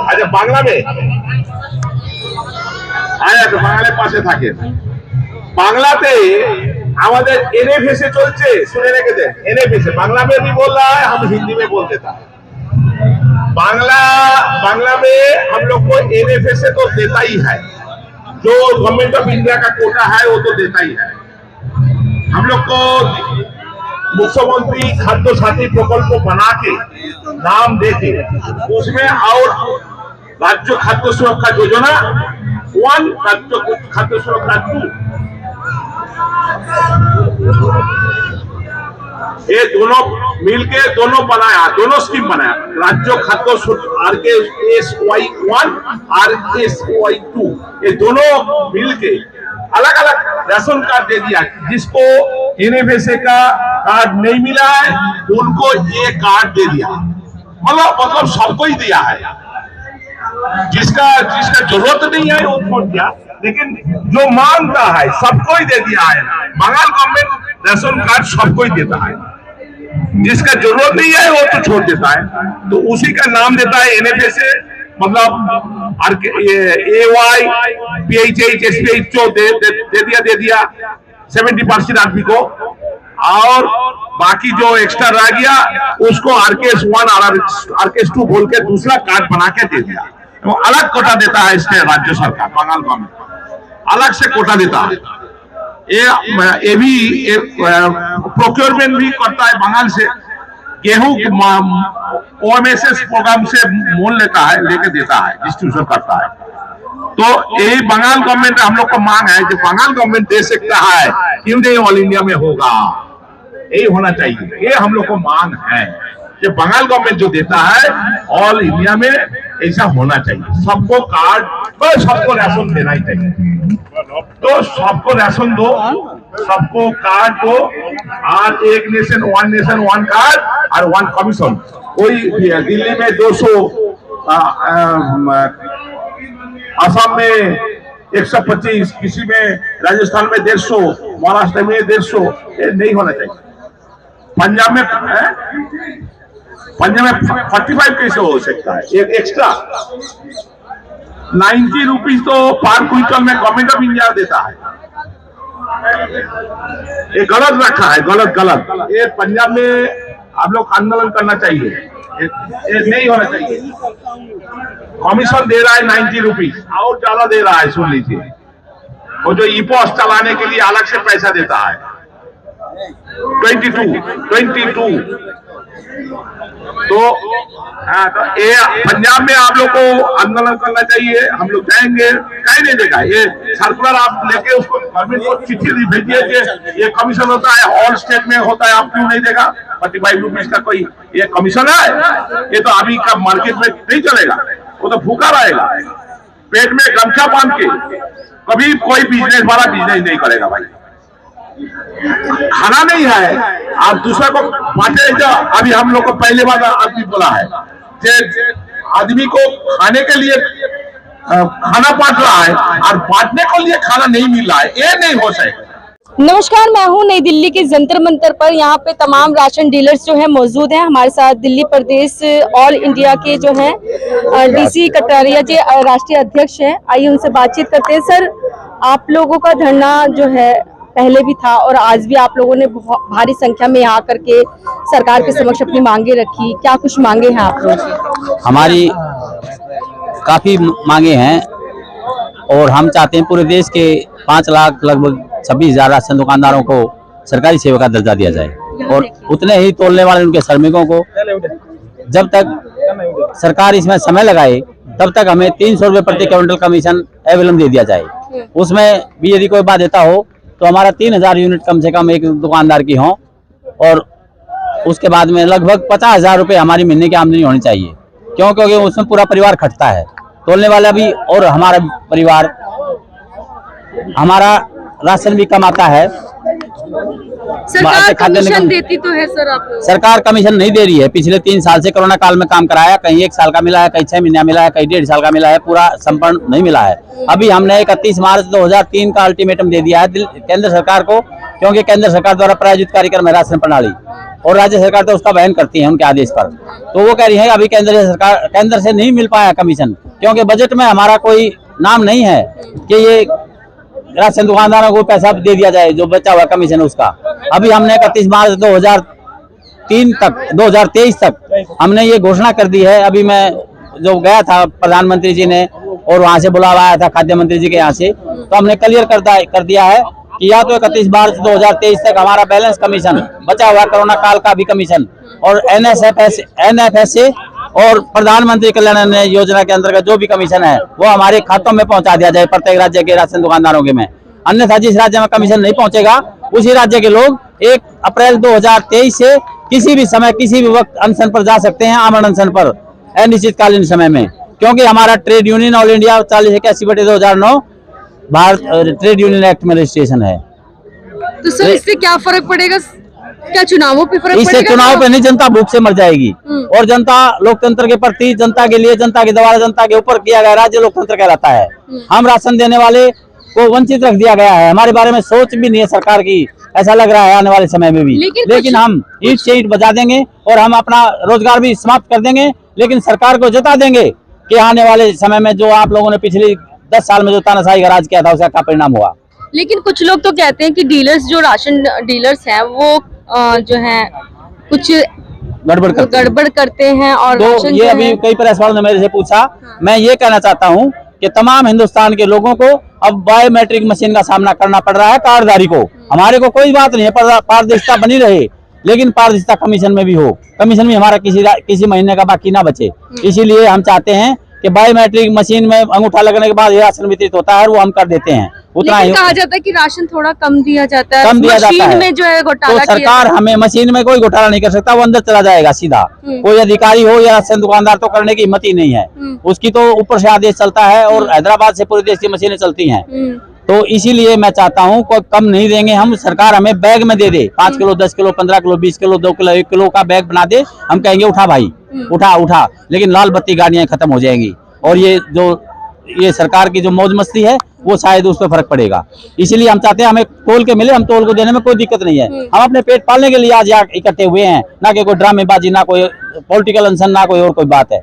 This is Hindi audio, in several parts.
আচ্ছা বাংলাতে আচ্ছা বাংলার পাশে থাকে बांग्लाते हमारे एनएफएस चलते सुने রেখেছেন एनएफएस बांग्ला में भी बोल रहा है, हम हिंदी में बोल देता है। बांग्ला में हम लोग को एनएफएस तो देता ही है, जो गवर्नमेंट ऑफ इंडिया का कोटा है वो तो देता ही है। हम लोग को मुख्यमंत्री खाद्य साथी प्रकल्प बना के नाम देके उसमें और राज्य खाद्य सुरक्षा योजना 1, राज्य खाद्य सुरक्षा 2, ये दोनों मिलके दोनों बनाया, दोनों स्कीम बनाया। राज्य खाद्य RKSY 1 RKSY 2 ये दोनों मिलके अलग अलग राशन कार्ड दे दिया। जिसको एनएफएस का कार्ड नहीं मिला है उनको ये कार्ड दे दिया, मतलब सबको ही दिया है। जिसका जरूरत नहीं है वो छोड़ दिया, लेकिन जो मांगता है सबको ही दे दिया है। बंगाल गवर्नमेंट राशन कार्ड सबको ही देता है, जिसका जरूरत नहीं है वो तो छोड़ देता है। तो उसी का नाम देता है एनएफएस, मतलब AY PHH SPH जो दे दिया 70% आदमी को, और बाकी जो एक्स्ट्रा रह गया उसको RKS 1 और RKS 2 बोल के दूसरा कार्ड बना के दे दिया। तो अलग कोटा देता है इससे राज्य सरकार, बंगाल गवर्नमेंट अलग से कोटा देता है। ये भी प्रोक्योरमेंट भी करता है बंगाल से, गेहूं OMSS प्रोग्राम से मोल लेके देता है, डिस्ट्रीब्यूशन करता है। तो यही बंगाल गवर्नमेंट हम लोग को मांग है कि बंगाल गवर्नमेंट दे सकता है, क्यों नहीं ऑल इंडिया में होगा, यही होना चाहिए। ये हम लोग को मांग है कि बंगाल गवर्नमेंट जो देता है ऑल इंडिया में ऐसा होना चाहिए। सबको कार्ड तो सबको राशन देना ही चाहिए, तो सबको राशन दो, सबको कार्ड दो, और एक नेशन वन कार्ड और 1 कमीशन। कोई दिल्ली में 200, असम में 125, किसी में राजस्थान में 150, महाराष्ट्र में 150, ये नहीं होना चाहिए। पंजाब में 45 कैसे हो सकता है? एक एक्स्ट्रा 90 रुपीज तो पर क्विंटल में गवर्नमेंट ऑफ इंडिया देता है। ये गलत रखा है, गलत। ये पंजाब में आप लोग आंदोलन करना चाहिए, ये नहीं होना चाहिए। कमीशन दे रहा है 90 रुपीज, और ज्यादा दे रहा है, सुन लीजिए। वो जो ईपॉस चलाने के लिए अलग से पैसा देता है 22। तो ये पंजाब में आप लोग को आंदोलन करना चाहिए, हम लोग जाएंगे। कहीं नहीं देगा ये सर्कुलर, आप लेके उसको गवर्नमेंट को चिट्ठी भेजिए कि ये कमीशन होता है, ऑल स्टेट में होता है, आप क्यों नहीं देगा? 45 रुपीज का कोई ये कमीशन है? ये तो अभी का मार्केट में नहीं चलेगा, वो तो भूखा रहेगा, पेट में गमछा बांध के। कभी कोई बिजनेस वाला बिजनेस नहीं करेगा भाई। खाना नहीं है, आप दूसरा को बांटे। अभी हम लोग को पहले बार आदमी बोला है कि आदमी को खाने के लिए खाना बांट रहा है और बांटने के लिए खाना नहीं मिल रहा है, ये नहीं हो सकता। नमस्कार, मैं हूं नई दिल्ली के जंतर मंतर पर। यहाँ पे तमाम राशन डीलर्स जो हैं मौजूद हैं। हमारे साथ दिल्ली प्रदेश ऑल इंडिया के जो हैं DC कटारिया जी राष्ट्रीय अध्यक्ष हैं। आइए उनसे बातचीत करते हैं। सर, आप लोगों का धरना जो है पहले भी था और आज भी आप लोगों ने भारी संख्या में यहाँ करके सरकार के समक्ष अपनी मांगे रखी। क्या कुछ मांगे हैं आप लोगों की? हमारी काफी मांगे हैं और हम चाहते हैं पूरे देश के 5 लाख लगभग 26,000 राशन दुकानदारों को सरकारी सेवा का दर्जा दिया जाए, और उतने ही तोलने वाले उनके श्रमिकों को जब तक सरकार इसमें समय लगाए तब तक हमें 300 रुपये प्रति क्विंटल कमीशन एवलम दे दिया जाए। उसमें भी यदि कोई बाध्यता हो तो हमारा 3,000 यूनिट कम से कम एक दुकानदार की हो, और उसके बाद में लगभग 50,000 रुपये हमारी महीने की आमदनी होनी चाहिए। क्योंकि उसमें पूरा परिवार खटता है, तोलने वाला भी और हमारा परिवार, हमारा राशन भी कमाता है। सरकार कमीशन देती तो है सर, आप सरकार कमीशन नहीं दे रही है। पिछले 3 साल से कोरोना काल में काम कराया, कहीं 1 साल का मिला है, कहीं 6 महीना मिला है, कहीं 1.5 साल का मिला है, पूरा संपूर्ण नहीं मिला है। अभी हमने 31 मार्च 2003 का अल्टीमेटम दे दिया है केंद्र सरकार को, क्योंकि केंद्र सरकार द्वारा प्रायोजित कार्यक्रम है राशन प्रणाली। और राज्य सरकार तो उसका वहन करती है उनके आदेश पर। तो वो कह रही है अभी केंद्र से नहीं मिल पाया कमीशन, क्योंकि बजट में हमारा कोई नाम नहीं है कि ये राशन दुकानदारों को पैसा दे दिया जाए जो बचा हुआ कमीशन उसका। अभी हमने 31 मार्च 2023 तक हमने ये घोषणा कर दी है। अभी मैं जो गया था प्रधानमंत्री जी ने और वहां से बुलावा आया था खाद्य मंत्री जी के यहाँ से, तो हमने क्लियर कर दिया है कि या तो 31 मार्च 2023 तक हमारा बैलेंस कमीशन बचा हुआ कोरोना काल का भी कमीशन और NFSA और प्रधानमंत्री कल्याण अन्न योजना के अंतर्गत जो भी कमीशन है वो हमारे खातों में पहुंचा दिया जाए प्रत्येक राज्य के राशन दुकानदारों के में। अन्यथा जिस राज्य में कमीशन नहीं पहुंचेगा उसी राज्य के लोग 1 अप्रैल 2023 से किसी भी समय किसी भी वक्त अनशन पर जा सकते हैं, आमरण अनशन पर अनिश्चितकालीन समय में, क्योंकि हमारा trade union all India 4081/2009 Bharat trade union act में रजिस्ट्रेशन है। तो सर इससे क्या फर्क पड़ेगा, क्या चुनावों पे फर्क इससे पड़ेगा? चुनाव पे नहीं, जनता भूख से मर जाएगी। और जनता लोकतंत्र के प्रति, जनता के लिए, जनता के द्वारा जनता के ऊपर किया गया राज्य लोकतंत्र कहलाता है। हम राशन देने वाले को वंचित रख दिया गया है, हमारे बारे में सोच भी नहीं है सरकार की, ऐसा लग रहा है आने वाले समय में भी। लेकिन हम ईंट से ईंट बजा देंगे और हम अपना रोजगार भी समाप्त कर देंगे, लेकिन सरकार को जता देंगे कि आने वाले समय में जो आप लोगों ने पिछले 10 साल में जो तानाशाही का राज किया था उसका क्या परिणाम हुआ। लेकिन कुछ लोग तो कहते हैं कि डीलर्स, जो राशन डीलर्स हैं वो जो है कुछ गड़बड़ करते हैं और तो ये अभी कई प्रेस वालों ने मेरे से पूछा। मैं ये कहना चाहता हूँ कि तमाम हिंदुस्तान के लोगों को अब बायोमेट्रिक मशीन का सामना करना पड़ रहा है, कार्डधारी को। हमारे को कोई बात नहीं है, पारदर्शिता बनी रहे, लेकिन पारदर्शिता कमीशन में भी हो, कमीशन भी हमारा किसी महीने का बाकी ना बचे। इसीलिए हम चाहते हैं कि बायोमेट्रिक मशीन में अंगूठा लगने के बाद ये राशन वितरित होता है और वो हम कर देते हैं। उतना ही कहा जाता है कि राशन थोड़ा कम दिया जाता है, कम दिया जाता है में जो है घोटाला। तो सरकार हमें मशीन में कोई घोटाला नहीं कर सकता, वो अंदर चला जाएगा सीधा। कोई अधिकारी हो या राशन दुकानदार तो करने की हिम्मत ही नहीं है उसकी, तो ऊपर से आदेश चलता है और हैदराबाद से पूरे देश की मशीनें चलती हैं। तो इसीलिए मैं चाहता हूँ कोई कम नहीं देंगे हम, सरकार हमें बैग में दे दे, 5 kilo 10 kilo 15 kilo 20 kilo 2 kilo 1 kilo का बैग बना दे, हम कहेंगे उठा भाई उठा, लेकिन लाल बत्ती गाड़ियां खत्म हो जाएंगी और ये सरकार की जो मौज मस्ती है वो शायद उस पर फर्क पड़ेगा। इसीलिए हम चाहते हैं हमें तोल के मिले, हम तोल को देने में कोई दिक्कत नहीं है। हम अपने पेट पालने के लिए आज यहाँ इकट्ठे हुए हैं, ना कि कोई ड्रामेबाजी, ना कोई पॉलिटिकल अनशन, ना कोई और कोई बात है।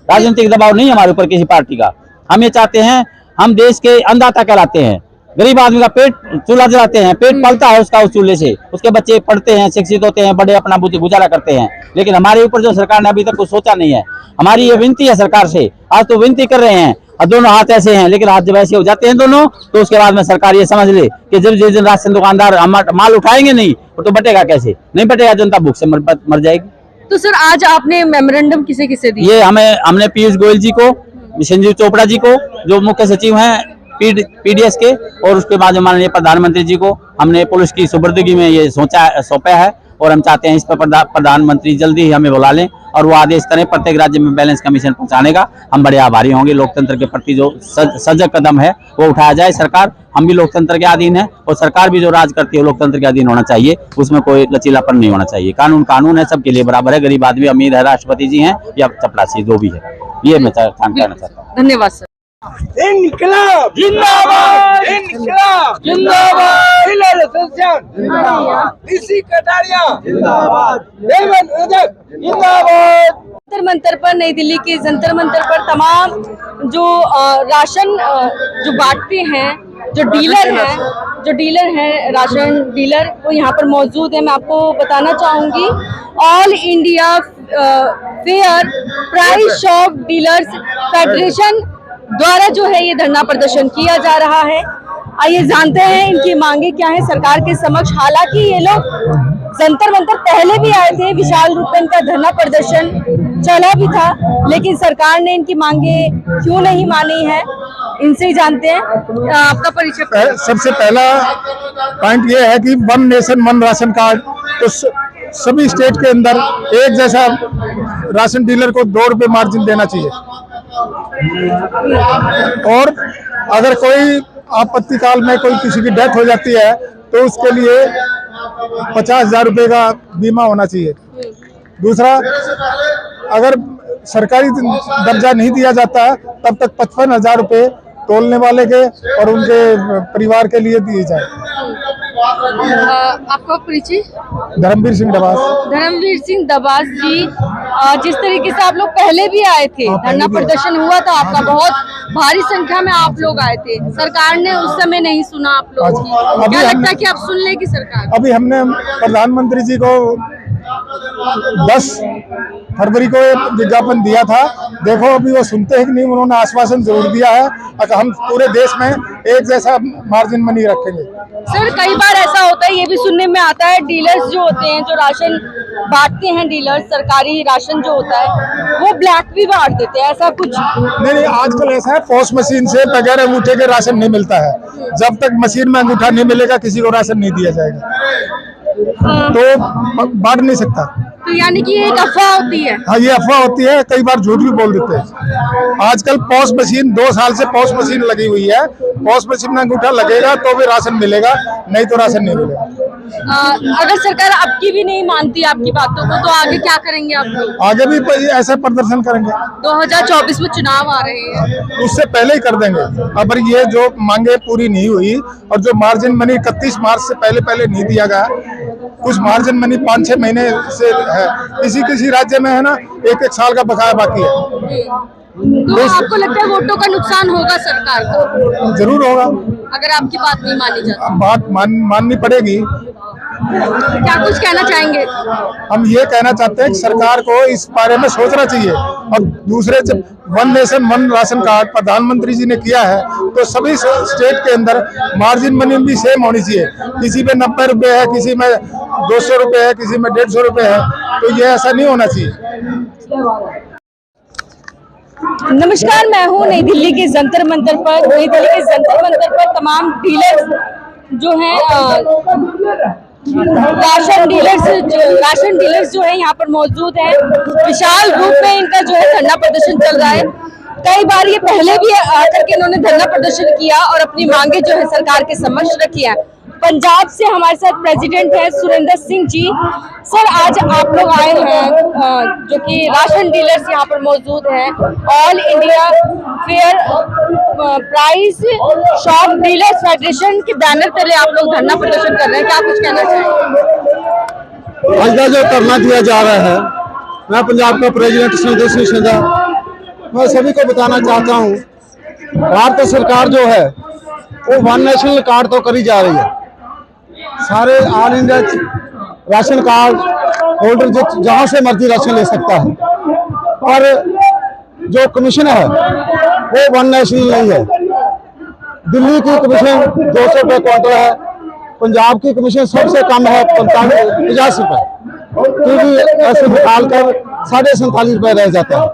राजनीतिक दबाव नहीं हमारे ऊपर किसी पार्टी का। हम ये चाहते हैं, हम देश के अन्नदाता कहलाते हैं, गरीब आदमी का पेट चूल्हा जलाते हैं, पेट पलता है उसका उस चूल्हे से, उसके बच्चे पढ़ते हैं, शिक्षित होते हैं, बड़े अपना गुजारा करते हैं। लेकिन हमारे ऊपर जो सरकार ने अभी तक कुछ सोचा नहीं है। हमारी ये विनती है सरकार से, आज तो विनती कर रहे हैं और दोनों हाथ ऐसे हैं, लेकिन हाथ जब ऐसे हो जाते हैं दोनों, तो उसके बाद में सरकार ये समझ ले कि जब जिस दिन राशन दुकानदार माल उठाएंगे नहीं तो बटेगा कैसे, नहीं बटेगा, जनता भूख से मर जाएगी। तो सर आज आपने मेमोरेंडम किसे दिया? ये हमने पीयूष गोयल जी को, संजीव चोपड़ा जी को जो मुख्य सचिव हैं PDS के, और उसके बाद माननीय प्रधानमंत्री जी को हमने पुलिस की सुपुर्दगी में ये सौंपा है। और हम चाहते हैं इस पर प्रधानमंत्री जल्दी ही हमें बुला लें और वो आदेश करें प्रत्येक राज्य में बैलेंस कमीशन पहुंचाने का। हम बड़े आभारी होंगे। लोकतंत्र के प्रति जो सजग कदम है वो उठाया जाए। सरकार, हम भी लोकतंत्र के अधीन है और सरकार भी जो राज करती है लोकतंत्र के अधीन होना चाहिए, उसमें कोई लचीलापन नहीं होना चाहिए। कानून है, सबके लिए बराबर है, गरीब आदमी अमीर है, राष्ट्रपति जी हैं या चपरासी, जो भी है। ये मैं कहना चाहता हूँ। धन्यवाद सर। इनकलाब जिंदाबाद, इनकलाब जिंदाबाद, हिलाल हसन जिंदाबाद, इसी कटारिया जिंदाबाद, देवन उदक जिंदाबाद। जंतर मंतर पर, नई दिल्ली के जंतर मंतर पर तमाम जो राशन जो बांटते हैं, जो डीलर हैं राशन डीलर, वो यहाँ पर मौजूद है। मैं आपको बताना चाहूंगी, all India fair price shop dealers federation द्वारा जो है ये धरना प्रदर्शन किया जा रहा है। आइए जानते हैं इनकी मांगे क्या है सरकार के समक्ष। हालांकि ये लोग जंतर मंतर पहले भी आए थे, विशाल रूप में इनका धरना प्रदर्शन चला भी था, लेकिन सरकार ने इनकी मांगे क्यों नहीं मानी है, इनसे ही जानते हैं। आपका परिचय? सबसे पहला पॉइंट ये है कि one nation one ration card, तो सभी स्टेट के अंदर एक जैसा राशन डीलर को 2 रुपए मार्जिन देना चाहिए। और अगर कोई आपत्तिकाल में कोई किसी की डेथ हो जाती है तो उसके लिए 50,000 रुपए का बीमा होना चाहिए। दूसरा, अगर सरकारी दर्जा नहीं दिया जाता तब तक 55,000 रुपए तोलने वाले के और उनके परिवार के लिए दिए जाए। आपका परिचय? धर्मवीर सिंह डबास। धर्मवीर सिंह दबास जी, जिस तरीके से आप लोग पहले भी आए थे, धरना प्रदर्शन हुआ था आपका, बहुत भारी संख्या में आप लोग आए थे, सरकार ने उस समय नहीं सुना आप लोगों की, क्या लगता है कि अब सुन लेगी सरकार? अभी हमने प्रधानमंत्री जी को 10 फरवरी को एक विज्ञापन दिया था, देखो अभी वो सुनते हैं कि नहीं। उन्होंने आश्वासन जरूर दिया है कि हम पूरे देश में एक जैसा मार्जिन मनी रखेंगे। सर कई बार ऐसा होता है, ये भी सुनने में आता है, डीलर्स जो होते हैं, जो राशन बांटते हैं, डीलर्स सरकारी राशन जो होता है वो ब्लैक भी बांट देते हैं, ऐसा कुछ? नहीं, आजकल ऐसा है, पोस्ट मशीन से बगैर अंगूठे के राशन नहीं मिलता है। जब तक मशीन में अंगूठा नहीं मिलेगा किसी को राशन नहीं दिया जाएगा, तो बांट नहीं सकता। तो यानी कि ये एक अफवाह होती है? हाँ, ये अफवाह होती है, कई बार झूठ भी बोल देते हैं। आजकल पोस्ट मशीन 2 साल से पोस्ट मशीन लगी हुई है, पोस्ट मशीन में अंगूठा लगेगा तो भी राशन मिलेगा, नहीं तो राशन नहीं मिलेगा। अगर सरकार आपकी भी नहीं मानती आपकी बातों को, तो आगे क्या करेंगे आप लोग? आगे भी ऐसा प्रदर्शन करेंगे। 2024 में चुनाव आ रहे हैं, उससे पहले ही कर देंगे। अगर ये जो मांगे पूरी नहीं हुई और जो मार्जिन मनी 31 मार्च से पहले नहीं दिया गया, कुछ मार्जिन मनी 5-6 महीने से है, किसी राज्य में है ना 1-1 साल का बकाया बाकी है। तो आपको लगता है वोटों का नुकसान होगा सरकार को? जरूर होगा, अगर आपकी बात नहीं मानी जाती। बात माननी पड़ेगी। क्या कुछ कहना चाहेंगे? हम ये कहना चाहते हैं कि सरकार को इस बारे में सोचना चाहिए। और दूसरे, जब 1 नेशन 1 राशन कार्ड प्रधानमंत्री जी ने किया है, तो सभी स्टेट के अंदर मार्जिन मनी भी सेम होनी चाहिए। किसी में 90 रुपए है, किसी में 200 रुपए है, किसी में 150 रुपए है, तो ये ऐसा नहीं होना चाहिए। नमस्कार, मैं हूँ नई दिल्ली के जंतर मंतर पर। नई दिल्ली के जंतर मंतर पर तमाम डीलर्स जो हैं, राशन डीलर्स जो है यहाँ पर मौजूद हैं। विशाल रूप में इनका जो है धरना प्रदर्शन चल रहा है। कई बार ये पहले भी आकर के इन्होंने धरना प्रदर्शन किया और अपनी मांगे जो है सरकार के समक्ष रखी है। पंजाब से हमारे साथ प्रेसिडेंट है सुरेंद्र सिंह जी। सर, आज आप लोग आए हैं, जो कि राशन डीलर्स यहाँ पर मौजूद हैं, all India fair price shop dealers federation के बैनर तले आप लोग धरना प्रदर्शन कर रहे हैं, क्या कुछ कहना चाहिए? आज का जो धरना दिया जा रहा है, मैं पंजाब का प्रेसिडेंट सुरेंद्र सिंह सिंधा, मैं सभी को बताना चाहता हूँ, भारत सरकार जो है वो 1 नेशनल कार्ड तो करी जा रही है। सारे all India ration card holder जहां से मर्जी राशन ले सकता है, और जो कमीशन है वो 1 नेशनल नहीं है। दिल्ली की कमीशन 200 रुपये क्वार्टर है, पंजाब की कमीशन सबसे कम है 50 रुपए, क्योंकि ऐसे निकाल कर 47.5 रुपए रह जाता है।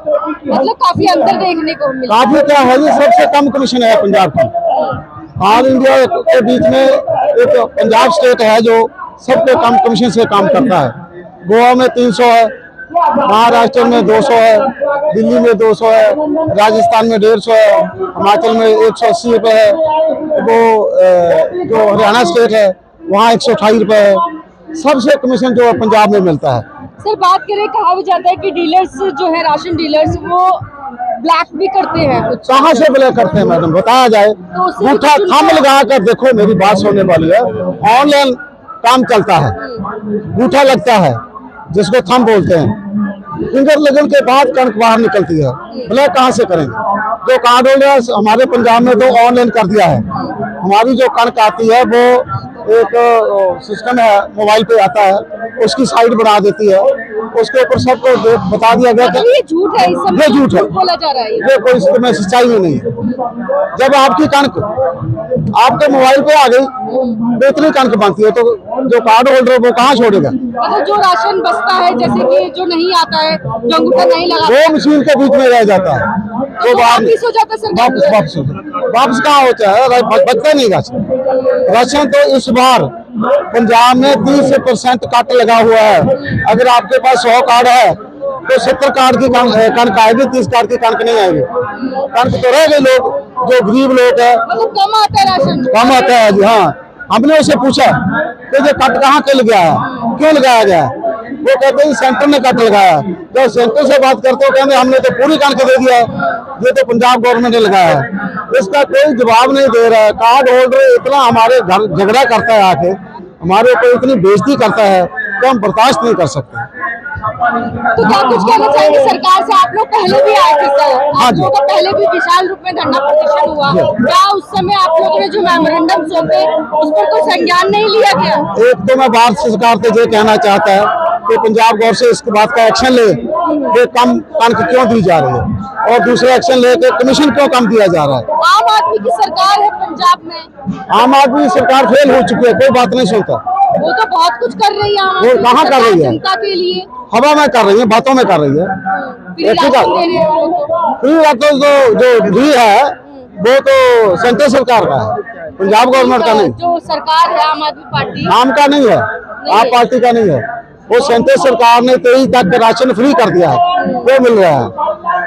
मतलब काफी अंतर देखने को मिला। काफी क्या है, ये सबसे कम कमीशन है पंजाब की। ऑल इंडिया के बीच में एक पंजाब स्टेट है जो सबसे कम कमीशन से काम करता है। गोवा में 300 है, महाराष्ट्र में 200 है, दिल्ली में 200 है, राजस्थान में 150 है, हिमाचल में 180 रुपये है, वो जो हरियाणा स्टेट है वहाँ 128 रुपये है। सबसे कमीशन जो पंजाब में मिलता है। सर, बात करें, कहा भी जाता है कि डीलर्स जो है राशन डीलर्स वो ब्लैक भी करते हैं कुछ। कहाँ से ब्लैक करते हैं मैडम, बताया जाए। अंगूठा थंब लगा कर देखो, मेरी बात सुनने वाली है, ऑनलाइन काम चलता है, अंगूठा लगता है जिसको थंब बोलते हैं, फिंगर लगन के बाद कणक बाहर निकलती है, ब्लैक कहाँ से करेंगे? जो कार्ड होल्डर हमारे पंजाब में तो ऑनलाइन कर दिया है। हमारी जो कणक आती है वो एक सिस्टम है, मोबाइल पे आता है, उसकी साइड बना देती है, उसके ऊपर सबको बता दिया गया कि ये झूठ है, इस समय ये झूठ है, बोला जा रहा है। ये कोई इसमें सच्चाई में नहीं है। जब आपकी कणक आपके मोबाइल पे आ गई तो इतनी कणक बनती है, तो जो कार्ड होल्डर वो कहाँ छोड़ेगा? मतलब जो राशन बचता है, जैसे कि जो नहीं आता है, जो अंगूठा नहीं लगा, वो मशीन के बीच में रह जाता है, तो वापस हो जाता है सरकार। वापस कहाँ होता है, बचता नहीं राशन। तो इस बार पंजाब में 30% कट लगा हुआ है। अगर आपके पास 100 कार्ड है तो 70 कार्ड की कणक आएगी, 30 कार्ड की कणक नहीं आएगी। कणक तो रह गए लोग, जो गरीब लोग है, मतलब कम आता है राशन, कम आता है जी। हाँ, हमने उससे पूछा कि ये कट कहाँ के लग गया है, क्यों लगाया गया है? वो कहते हैं सेंटर ने कट लगाया। जब सेंटर से बात करते हो कहते हमने तो पूरी कणक दे दिया है, ये तो पंजाब गवर्नमेंट ने लगाया है। इसका कोई जवाब नहीं दे रहा है। कार्ड होल्डर इतना हमारे घर झगड़ा करता है आके हमारे ऊपर इतनी बेइज्जती करता है तो हम बर्दाश्त नहीं कर सकते। तो क्या कुछ कहना चाहेंगे सरकार से? आप लोग पहले भी आए थे सर, हाँ आप जी। लोगों का पहले भी विशाल रूप में धरना प्रदर्शन हुआ, क्या उस समय आप लोगों ने जो मेमोरेंडम सौंपे उस पर कोई संज्ञान नहीं लिया गया? एक तो मैं भारत सरकार से ये कहना चाहता है कि पंजाब गवर्नमेंट से इसके बात का एक्शन ले कि कम कणक क्यों दी जा रही है, और दूसरा एक्शन ले कि कमीशन क्यों कम दिया जा रहा है। आम आदमी की सरकार है पंजाब में, आम आदमी सरकार फेल हो चुकी है, कोई बात नहीं सुनता। वो तो बहुत कुछ कर रही है आम वो आदमी कहाँ की कर रही सरकार है? जनता के लिए हवा में कर रही है, बातों में कर रही है। फ्री एक ही राशन बात। दे रहे हैं वो लोग। फ्री राशन तो जो फ्री है वो तो सेंट्रल सरकार का है, पंजाब गवर्नमेंट का नहीं, जो सरकार है आम आदमी पार्टी, आम का नहीं है, आप पार्टी का नहीं है। वो सेंट्रल सरकार ने 23 तक राशन फ्री कर दिया है, वो मिल रहा है।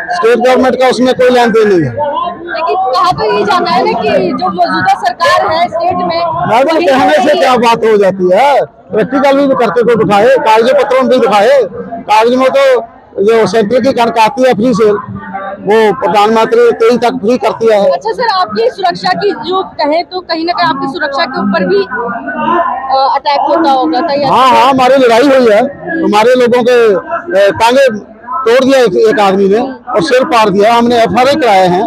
स्टेट गवर्नमेंट का उसमें कोई लेन देन नहीं है। लेकिन कहा तो ये जाता है ना कि जो मौजूदा सरकार है स्टेट में, मैडम वही कहने कर से रही है। क्या बात हो जाती है, प्रैक्टिकल भी करके कोई दिखाए, कागज पत्रों में भी दिखाए। कागज में तो जो सेंट्रल की कणक आती है फ्री सेल, वो प्रधानमंत्री 23 तक फ्री करती है। अच्छा सर, आपकी सुरक्षा की जो कहें तो कहीं ना कहीं आपकी सुरक्षा के ऊपर भी अटैक होता होगा था या? हाँ हाँ, हमारी लड़ाई हुई है, हमारे लोगों के टांगे तोड़ दिया एक आदमी ने और सिर पाड़ दिया। हमने FRA कराए हैं,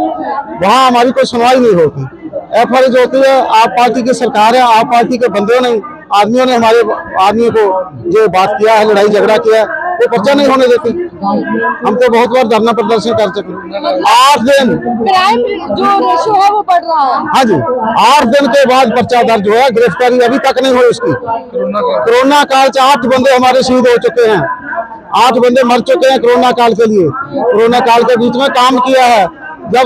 वहाँ हमारी कोई सुनवाई नहीं होती। FRA जो होती है, आप पार्टी की सरकार है, आप पार्टी के बंदों ने आदमियों ने हमारे आदमी को जो बात किया है, लड़ाई झगड़ा किया है, वो पर्चा नहीं होने देते। हम तो बहुत बार धरना प्रदर्शन कर चुके। 8 दिन क्राइम जो रेशो है वो बढ़ रहा है। हाँ जी, 8 दिन के बाद पर्चा दर्ज हुआ, गिरफ्तारी अभी तक नहीं हुई उसकी। कोरोना काल से 8 बंदे हमारे शहीद हो चुके हैं, 8 बंदे मर चुके हैं कोरोना काल के लिए। कोरोना काल के बीच में काम किया है, जब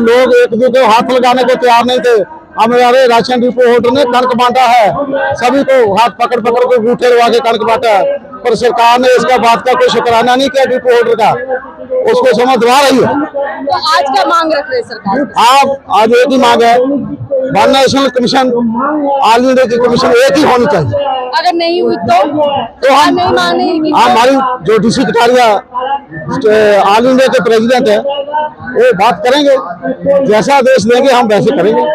लोग एक दूसरे को हाथ लगाने को तैयार नहीं थे, हमारे राशन डिपो होल्डर ने कणक बांटा है, सभी को हाथ पकड़ पकड़ के अंगूठे लगा के कणक बांटा है, पर सरकार ने इसका बात का कोई शुक्राना नहीं किया डिपो होल्डर का, उसको समझ दबा रही है। तो आज क्या मांग रख रहे हैं सरकार? आप आज एक ही मांग है, one national commission, all India की कमीशन एक ही होनी चाहिए। अगर नहीं हुई तो हम नहीं मानेगी। हमारी जो DC कटारिया ऑल इंडिया के प्रेसिडेंट है, वो बात करेंगे, जैसा आदेश देंगे हम वैसे करेंगे।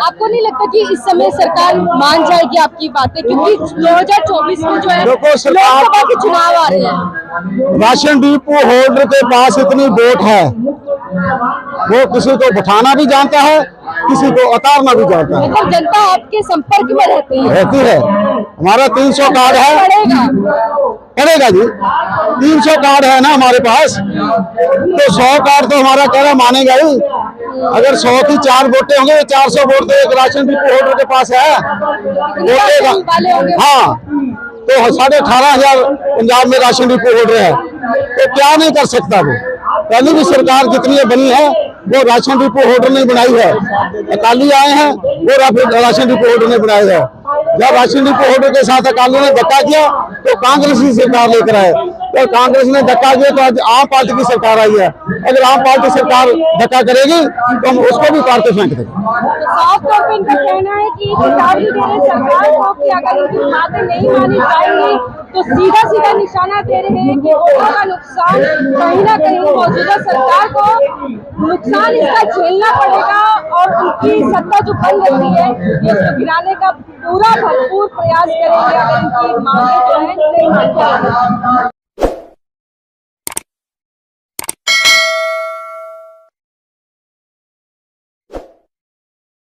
आपको नहीं लगता कि इस समय सरकार मान जाएगी आपकी बातें, क्योंकि 2024 में जो है देखो, सरकार- लोकसभा के चुनाव आ रहे हैं। राशन डिपो होल्डर के पास इतनी वोट है, वो किसी को बैठाना भी जानता है, किसी को उतारना भी जानता है। मतलब जनता आपके संपर्क में रहती है। रहती है। हमारा 300 कार्ड है, पड़ेगा जी, 300 कार्ड है ना हमारे पास, तो 100 कार्ड तो हमारा कह रहा मानेगा ही। अगर 100 की 4 वोटें होंगे, 400 वोट तो एक राशन डिपो होल्डर के पास है, वोटेगा। हाँ, तो 18,500 पंजाब में राशन डिपो होल्डर है, तो क्या नहीं कर सकता वो। पहले भी सरकार जितनी बनी है वो राशन डिपो होल्डर ने बनाई है, अकाली आए हैं वो राशन डिपो होल्डर ने बनाई है। जब राशन डिपो होल्डर के साथ अकाली ने धक्का किया तो कांग्रेस की सरकार लेकर आए, तो कांग्रेस ने धक्का किया तो आज आम पार्टी की सरकार आई है। अगर आम पार्टी सरकार धक्का करेगी तो हम उसको भी पार के फेंक देंगे। साफ तौर पे इनका कहना है कि चेतावनी दे रहे सरकार को कि अगर इनकी बातें नहीं मानी जाएंगी तो सीधा सीधा निशाना दे रहे हैं कि होगा नुकसान, कहीं ना कहीं मौजूदा सरकार को नुकसान इसका झेलना पड़ेगा और उनकी सत्ता जो बन रही है ये उसको गिराने का पूरा भरपूर प्रयास करेंगे अगर इनकी मांगे जो है नहीं मानी जाएंगी।